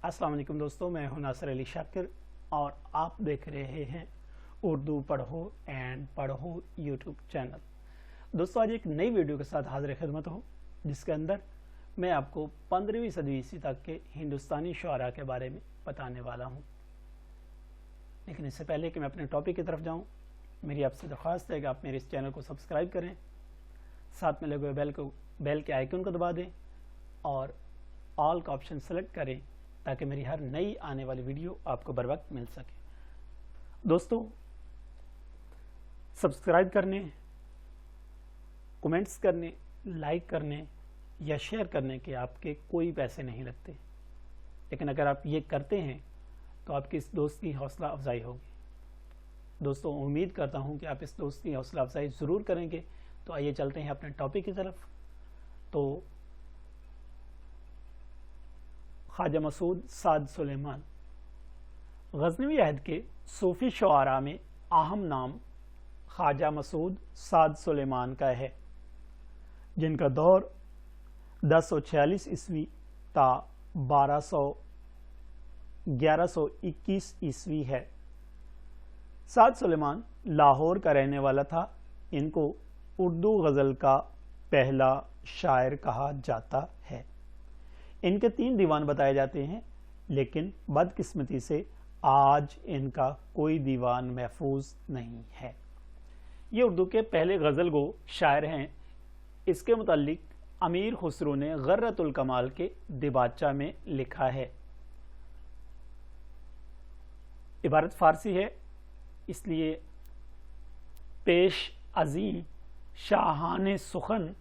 अस्सलाम वालेकुम दोस्तों, मैं हूं नासिर अली शाकिर और आप देख रहे हैं उर्दू पढ़ो एंड पढ़ो यूट्यूब चैनल। दोस्तों, आज एक नई वीडियो के साथ हाजिर खिदमत हूं, जिसके अंदर मैं आपको 15वीं सदी ईस्वी तक के हिंदुस्तानी शुआरा के बारे में बताने वाला हूं। लेकिन इससे पहले कि मैं अपने टॉपिक की तरफ जाऊं, मेरी आपसे दरख्वास्त है कि आप मेरे इस चैनल को सब्सक्राइब करें, साथ में लगे हुए बेल के आइकन को दबा दें और ऑल का ऑप्शन सेलेक्ट करें ताकि मेरी हर नई आने वाली वीडियो आपको बर वक्त मिल सके। दोस्तों, सब्सक्राइब करने, कमेंट्स करने, लाइक करने या शेयर करने के आपके कोई पैसे नहीं लगते, लेकिन अगर आप ये करते हैं तो आपकी इस दोस्त की हौसला अफजाई होगी। दोस्तों, उम्मीद करता हूं कि आप इस दोस्त की हौसला अफजाई ज़रूर करेंगे। तो आइए चलते हैं अपने टॉपिक की तरफ। तो ख्वाजा मसूद साद सुलेमान गजनवी अहद के सूफी शुआरा में अहम नाम ख्वाजा मसूद साद सुलेमान का है, जिनका दौर 1046 ईस्वी ता 1121 ईस्वी है। साद सुलेमान लाहौर का रहने वाला था। इनको उर्दू गज़ल का पहला शायर कहा जाता है। इनके 3 दीवान बताए जाते हैं, लेकिन बदकिस्मती से आज इनका कोई दीवान महफूज नहीं है। ये उर्दू के पहले गज़ल गो शायर हैं। इसके मुतालिक अमीर खुसरो ने गर्रतुल कमाल के दिबाचा में लिखा है। इबारत फारसी है, इसलिए पेश अजीम शाहाने सुखन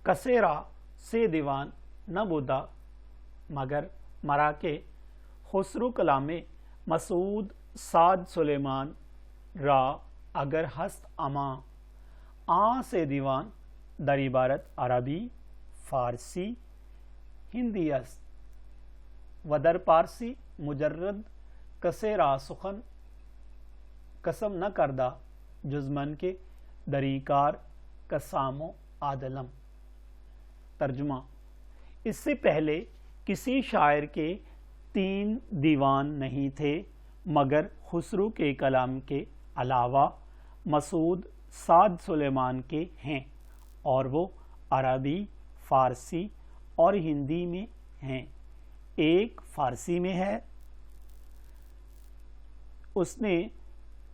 कसेरा से दीवान न बुदा मगर मरा के खुसरू कलामे मसूद साद सुलेमान रा अगर हस्त अमा आ से दीवान दर इबारत अरबी फारसी हिंदी अस्त वदर पारसी मुजर्रद कसेरा सुखन कसम न करदा जुज़मन के दरीकार कसामो आदलम। तर्जुमा: इससे पहले किसी शायर के 3 दीवान नहीं थे, मगर खुसरू के कलाम के अलावा मसूद साद सुलेमान के हैं, और वो अरबी, फारसी और हिंदी में हैं। एक फारसी में है। उसने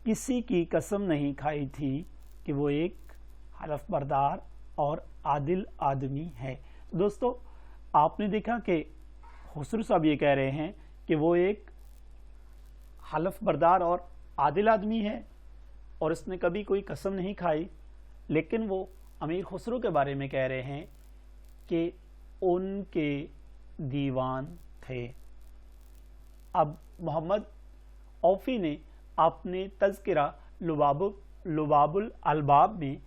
किसी की कसम नहीं खाई थी कि वो एक हलफ बरदार और आदिल आदमी है। दोस्तों, आपने देखा कि खुसरू साहब ये कह रहे हैं कि वो एक हलफ बरदार और आदिल आदमी है और उसने कभी कोई कसम नहीं खाई, लेकिन वो अमीर खुसरू के बारे में कह रहे हैं कि उनके दीवान थे। अब मोहम्मद औफी ने अपने तज़किरा लुबाबुल अलबाब में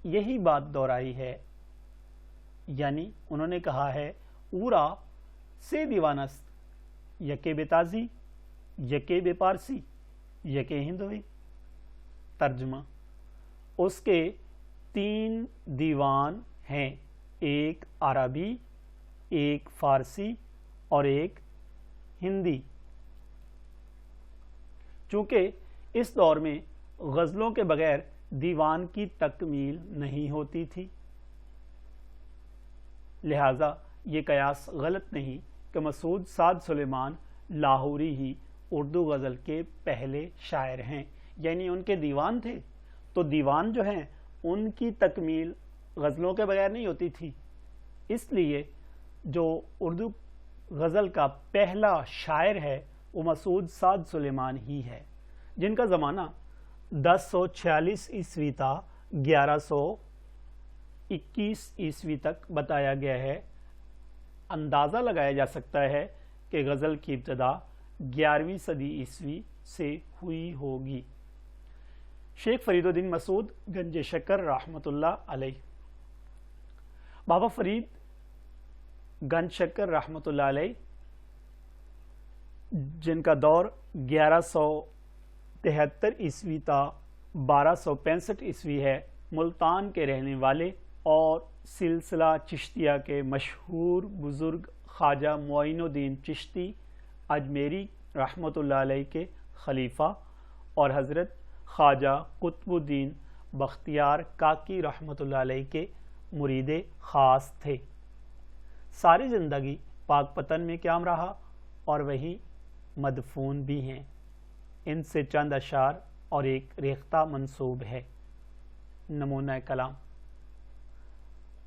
यही बात दोहराई है, यानी उन्होंने कहा है ऊरा से दीवानस्त यके बेताजी यके बेपारसी यके हिंदवी। तर्जुमा: उसके 3 दीवान हैं, एक अरबी, एक फारसी और एक हिंदी। चूँकि इस दौर में गज़लों के बगैर दीवान की तकमील नहीं होती थी, लिहाजा ये कयास गलत नहीं कि मसूद साद सुलेमान लाहौरी ही उर्दू गज़ल के पहले शायर हैं, यानी उनके दीवान थे। तो दीवान जो हैं उनकी तकमील गज़लों के बगैर नहीं होती थी, इसलिए जो उर्दू गज़ल का पहला शायर है वो मसूद साद सुलेमान ही है, जिनका ज़माना 1046 ईस्वी था 1121 ईस्वी तक बताया गया है। अंदाज़ा लगाया जा सकता है कि गज़ल की इब्तदा 11वीं सदी ईस्वी से हुई होगी। शेख फरीदुद्दीन मसूद गंज शक्कर रहमतुल्लाह अलैह। बाबा फरीद गंज शक्कर रहमतुल्लाह अलैह, जिनका दौर 1173 ईस्वी ता 1265 ईस्वी है, मुल्तान के रहने वाले और सिलसिला चिश्तिया के मशहूर बुजुर्ग ख्वाजा मुइनुद्दीन चिश्ती अजमेरी रहमत उल्लाह अलैह के खलीफा और हज़रत ख्वाजा कुतुबुद्दीन बख्तियार काकी रहमत उल्लाह अलैह के मुरीद ख़ास थे। सारी ज़िंदगी पाकपतन में क़याम रहा और वही मदफून भी हैं। इनसे चंद अशार और एक रेख्ता मंसूब है। नमूना कलाम।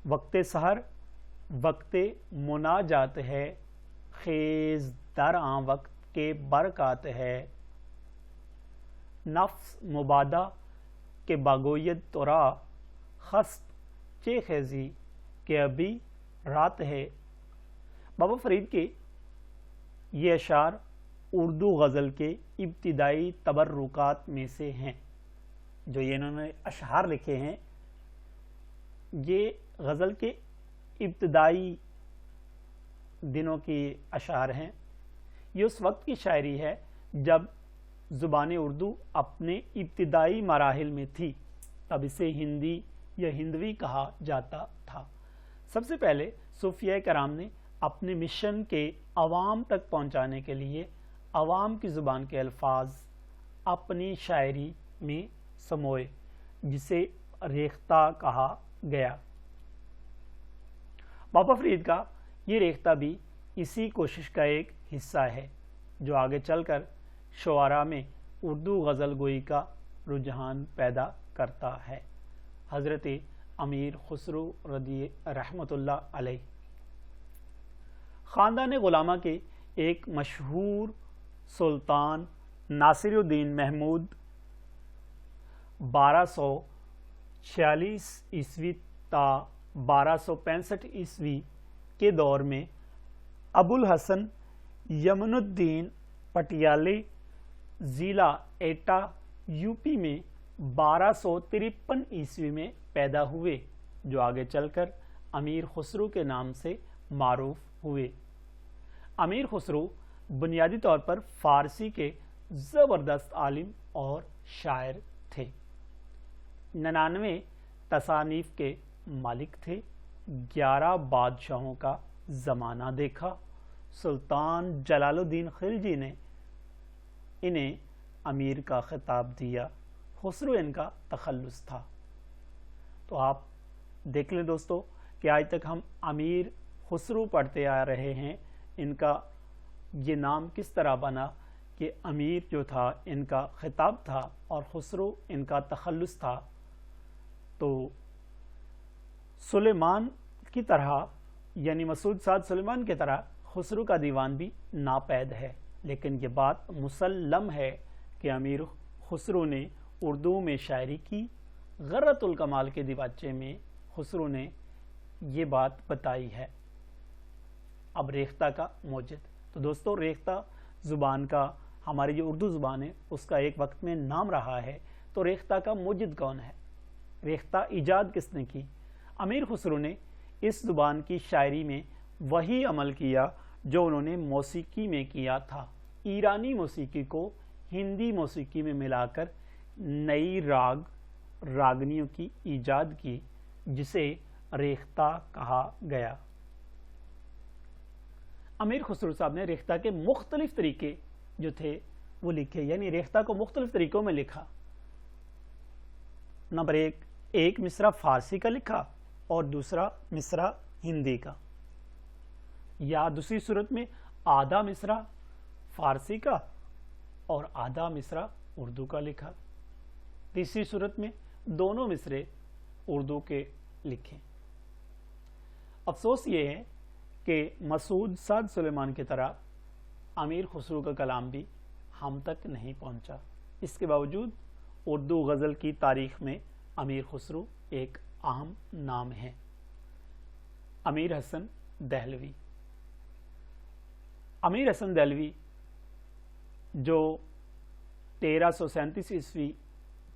वक्त सहर वक्त मुनाजात है, खेज़ दर आं वक्त के बरकात है। नफ्स मुबादा के बागोयत तोरा, खस्त चे खेजी के अभी रात है। बाबा फरीद के ये अशार उर्दू गज़ल के इब्तिदाई तबर्रुकात में से हैं। जो ये इन्होंने अशआर लिखे हैं ये गज़ल के इब्तिदाई दिनों की अशआर हैं। ये उस वक्त की शायरी है जब ज़ुबान उर्दू अपने इब्तिदाई मराहिल में थी, तब इसे हिंदी या हिंदवी कहा जाता था। सबसे पहले सूफिया कराम ने अपने मिशन के अवाम तक पहुंचाने के लिए अवाम की ज़ुबान के अल्फाज अपनी शायरी में समोए, जिसे रेख्ता कहा गया। बाबा फरीद का ये रेख्ता भी इसी कोशिश का एक हिस्सा है, जो आगे चलकर शुआरा में उर्दू गज़ल गोई का रुझान पैदा करता है। हज़रत अमीर खुसरो रदी रहमतुल्लाह अलैह ख़ानदान गुलामा के एक मशहूर सुल्तान नासिरुद्दीन महमूद 1246 ईस्वी ता 1265 ईस्वी के दौर में अबुल हसन यमनुद्दीन पटियाले ज़िला एटा यूपी में 1253 ईस्वी में पैदा हुए, जो आगे चलकर अमीर खुसरो के नाम से मारूफ हुए। अमीर खुसरो बुनियादी तौर पर फ़ारसी के ज़बरदस्त आलिम और शायर थे। 99 तसानीफ़ के मालिक थे। 11 बादशाहों का ज़माना देखा। सुल्तान जलालुद्दीन खिलजी ने इन्हें अमीर का खिताब दिया। खुसरो इनका तखल्लुस था। तो आप देख लें दोस्तों कि आज तक हम अमीर खुसरो पढ़ते आ रहे हैं। इनका ये नाम किस तरह बना कि अमीर जो था इनका खिताब था और खुसरो इनका तखल्लुस था। तो सुलेमान की तरह यानी मसूद साद सुलेमान की तरह खुसरो का दीवान भी नापैद है, लेकिन ये बात मुसल्लम है कि अमीर खुसरो ने उर्दू में शायरी की। गर्रतुल कमाल के दिवाचे में खुसरो ने ये बात बताई है। अब रेख्ता का मौजिद। तो दोस्तों रेख्ता ज़ुबान का, हमारी जो उर्दू ज़ुबान है उसका एक वक्त में नाम रहा है। तो रेख्ता का मौजिद कौन है? रेख्ता ईजाद किसने की? अमीर खुसरो ने इस ज़ुबान की शायरी में वही अमल किया जो उन्होंने मौसीकी में किया था। ईरानी मौसीकी को हिंदी मौसीकी में मिलाकर नई रागनियों की ईजाद की, जिसे रेख्ता कहा गया। अमीर खुसरो साहब ने रेख्ता के मुख्तलिफ तरीके जो थे वो लिखे, यानी रेख्ता को मुख्तलिफ तरीकों में लिखा। नंबर एक मिसरा फारसी का लिखा और दूसरा मिसरा हिंदी का, या दूसरी सूरत में आधा मिसरा फारसी का और आधा मिसरा उर्दू का लिखा। तीसरी सूरत में दोनों मिसरे उर्दू के लिखे। अफसोस ये है कि मसूद साद सुलेमान की तरह अमीर खुसरो का कलाम भी हम तक नहीं पहुंचा। इसके बावजूद उर्दू गज़ल की तारीख़ में अमीर खुसरो एक अहम नाम है। अमीर हसन दहलवी। अमीर हसन दहलवी जो 1337 ईस्वी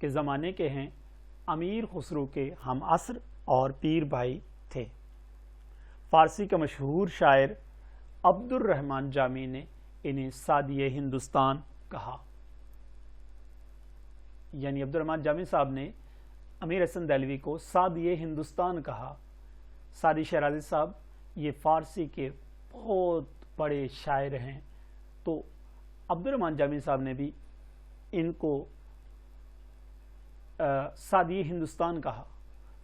के ज़माने के हैं, अमीर खुसरो के हम असर और पीर भाई थे। फ़ारसी का मशहूर शायर अब्दुर्रहमान जामी ने इन्हें सादिए हिंदुस्तान कहा। यानी अब्दुर्रहमान जामी साहब ने अमीर हसन दहलवी को सादिए हिंदुस्तान कहा। सादी शराजी साहब ये फ़ारसी के बहुत बड़े शायर हैं تو عبدالرحمن جامی صاحب نے بھی ان کو سعدی ہندوستان کہا.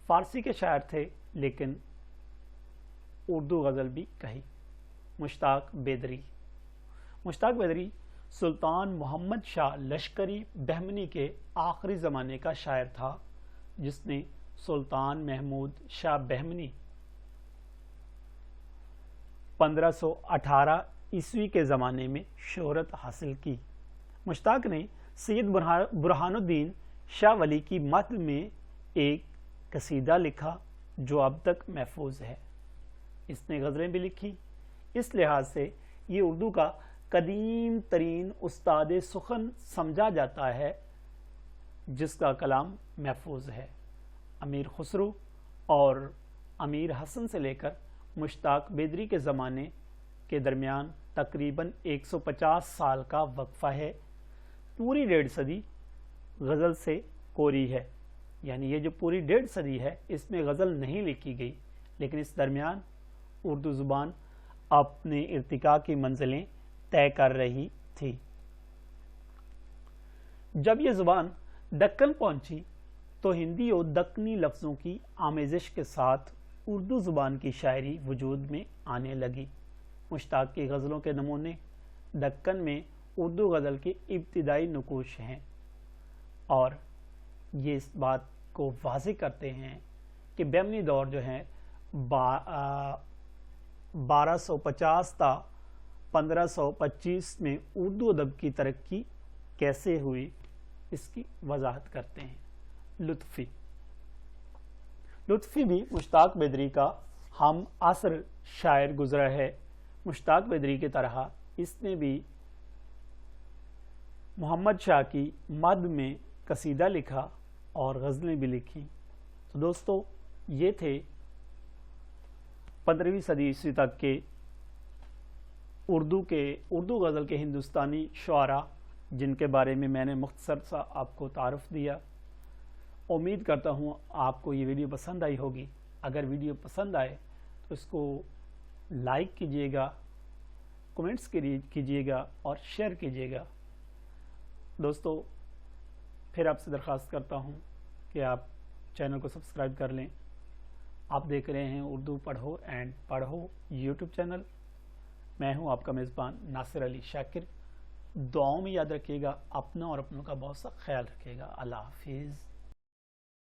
فارسی کے شاعر تھے لیکن اردو غزل بھی کہی. مشتاق بیدری سلطان محمد شاہ لشکری بہمنی کے آخری زمانے کا شاعر تھا جس نے سلطان محمود شاہ بہمنی 1518 عیسوی کے زمانے میں شہرت حاصل کی. مشتاق نے سید برہان الدین شاہ ولی کی مدح میں ایک قصیدہ لکھا جو اب تک محفوظ ہے. اس نے غزلیں بھی لکھی. اس لحاظ سے یہ اردو کا قدیم ترین استاد سخن سمجھا جاتا ہے جس کا کلام محفوظ ہے. امیر خسرو اور امیر حسن سے لے کر مشتاق بیدری کے زمانے کے درمیان تقریباً 150 سال کا وقفہ ہے. پوری 1.5 صدی غزل سے کوری ہے، یعنی یہ جو پوری 1.5 صدی ہے اس میں غزل نہیں لکھی گئی، لیکن اس درمیان اردو زبان اپنے ارتقاء کی منزلیں طے کر رہی تھی. جب یہ زبان دکن پہنچی تو ہندی اور دکنی لفظوں کی آمیزش کے ساتھ اردو زبان کی شاعری وجود میں آنے لگی. مشتاق کی غزلوں کے نمونے دکن میں اردو غزل کے ابتدائی نقوش ہیں اور یہ اس بات کو واضح کرتے ہیں کہ بہمنی دور جو ہے 1250 تا 1525 میں اردو ادب کی ترقی کیسے ہوئی اس کی وضاحت کرتے ہیں. لطفی بھی مشتاق بیدری کا ہم عصر شاعر گزرا ہے. مشتاق بیدری کی طرح اس نے بھی محمد شاہ کی مدح میں قصیدہ لکھا اور غزلیں بھی لکھی. تو دوستو یہ تھے 15ویں صدی عیسوی تک کے اردو غزل کے ہندوستانی شعراء جن کے بارے میں نے مختصر سا آپ کو تعارف دیا. امید کرتا ہوں آپ کو یہ ویڈیو پسند آئی ہوگی. اگر ویڈیو پسند آئے تو اس کو لائک کیجیے گا، کمنٹس کیجیے گا اور شیئر کیجیے گا. دوستو پھر آپ سے درخواست کرتا ہوں کہ آپ چینل کو سبسکرائب کر لیں. آپ دیکھ رہے ہیں اردو پڑھو اینڈ پڑھو یوٹیوب چینل. میں ہوں آپ کا میزبان ناصر علی شاکر. دعاؤں میں یاد رکھیے گا، اپنا اور اپنوں کا بہت سا خیال رکھیے گا. اللہ حافظ.